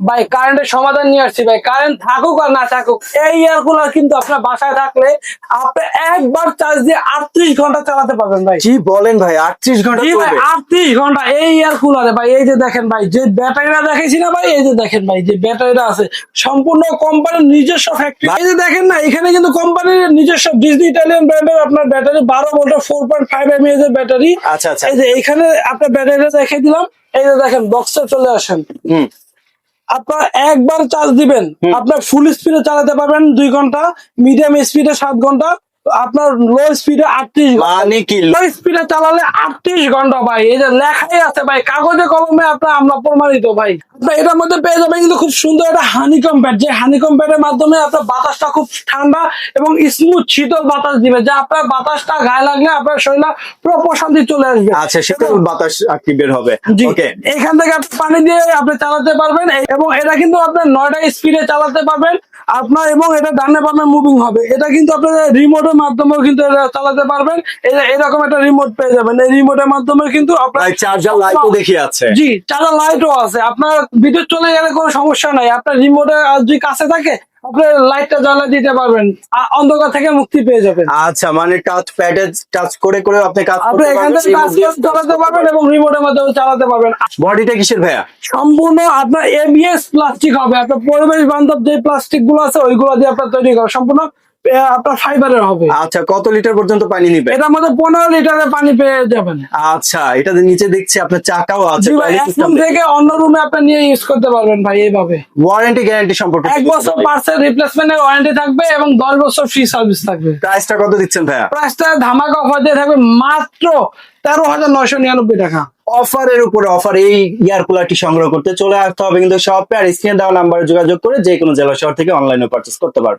ভাই কারেন্টের সমাধান নিয়ে আসছি ভাই। কারেন্ট থাকুক আর না থাকুক, এই এয়ার কুলার কিন্তু আপনার বাসায় থাকলে আপনি একবার চার্জ দিয়ে 38 ঘন্টা চালাতে পারবেন ভাই। কি বলেন ভাই, 38 ঘন্টা জি ভাই, চলবে? 38 ঘন্টা এই এয়ার কুলারে ভাই। এই যে দেখেন ভাই, যে ব্যাটারিটা দেখেছি না ভাই, এই যে দেখেন ভাই, যে ব্যাটারিটা আছে সম্পূর্ণ কোম্পানির নিজস্ব ফ্যাক্টরি। এই যে দেখেন না, এখানে কিন্তু কোম্পানির নিজস্ব ডিজনি ইটালিয়ান ব্র্যান্ডের আপনার ব্যাটারি, 12 ভোল্টের 4.5 mAh এর ব্যাটারি। আচ্ছা আচ্ছা। এই যে এখানে আপনার ব্যাটারিটা দেখে দিলাম। এই যে দেখেন, বক্সে চলে আসেন। হুম। আপনার একবার চার্জ দিবেন, আপনার ফুল স্পিডে চালাতে পারবেন 2 ঘন্টা, মিডিয়াম স্পিডে 7 ঘন্টা, আপনার লো স্পিডে 38 ঘন্টা। মানে কি? লো স্পিডে চালালে 38 ঘন্টা ভাই। এই যে লেখাই আছে ভাই, কাগজে কলমে আপনার আমরা প্রমাণিত ভাই। আপনার এটার মধ্যে পেয়ে যাবেন কিন্তু খুব সুন্দর একটা হানিকম প্যাড, যে হানিকম প্যাডের মাধ্যমে আপনার বাতাসটা খুব ঠান্ডা এবং স্মুথ শীতল বাতাস দিবে, যা আপনার বাতাসটা গায়ে লাগলে আপনার শরীরে পুরো প্রশান্তি চলে আসবে। আচ্ছা, শীতল বাতাস আর কি বের হবে। জি, ওকে। এখান থেকে আপনি পানি দিয়ে আপনি চালাতে পারবেন, এবং এটা কিন্তু আপনার 9টা স্পিডে চালাতে পারবেন আপনার, এবং এটা ডানে বামে মুভিং হবে। এটা কিন্তু আপনার রিমোটের মাধ্যমেও কিন্তু এটা চালাতে পারবেন। এরকম একটা রিমোট পেয়ে যাবেন। এই রিমোটের মাধ্যমে কিন্তু আপনার চার্জার লাইটও দেখি আছে। জি, চার্জার লাইটও আছে। আপনার বিদ্যুৎ চলে গেলে কোনো সমস্যা নাই, আপনার রিমোটে যদি কাছে থাকে আপনি লাইটটা জ্বালিয়ে দিতে পারবেন, অন্ধকার থেকে মুক্তি পেয়ে যাবেন। আচ্ছা, মানে টাচ প্যাডে টাচ করে করে আপনি কাজ আপনি করতে এখান পারবেন, থেকে কাজ করে চালাতে পারবেন এবং রিমোটের মাধ্যমে চালাতে পারবেন। বডিটা কিসের ভাইয়া? সম্পূর্ণ আপনার এবিএস প্লাস্টিক হবে। আপনার পরিবেশ বান্ধব যে প্লাস্টিক গুলো আছে ওইগুলো দিয়ে আপনার তৈরি করা, সম্পূর্ণ আপনার ফাইবারের হবে। আচ্ছা, কত লিটার পর্যন্ত পানি নিবে? এটার মধ্যে 15 লিটারের পানি পেয়ে যাবেন। আচ্ছা, এটা নিচে দেখছি আপনার চাকাও আছে। জি ভাই, এক রুম থেকে অন্য রুমে আপনি নিয়ে ইউজ করতে পারবেন ভাই এইভাবে। ওয়ারেন্টি গ্যারান্টি সম্পর্কে 1 বছর পার্সেল রিপ্লেসমেন্টের ওয়ারেন্টি থাকবে এবং 10 বছর ফ্রি সার্ভিস থাকবে। প্রাইসটা কত দিচ্ছেন ভাইয়া? প্রাইসটা ধামাকা অফার দিয়ে থাকবে মাত্র 13,999 টাকা। অফারের উপরে অফার। এই এয়ার কুলারটি সংগ্রহ করতে চলে আসতে হবে কিন্তু শপে, আর স্ক্রিনে দেওয়া নাম্বারে যোগাযোগ করে যে কোনো জেলা শহর থেকে অনলাইনে পারচেজ করতে পারবেন।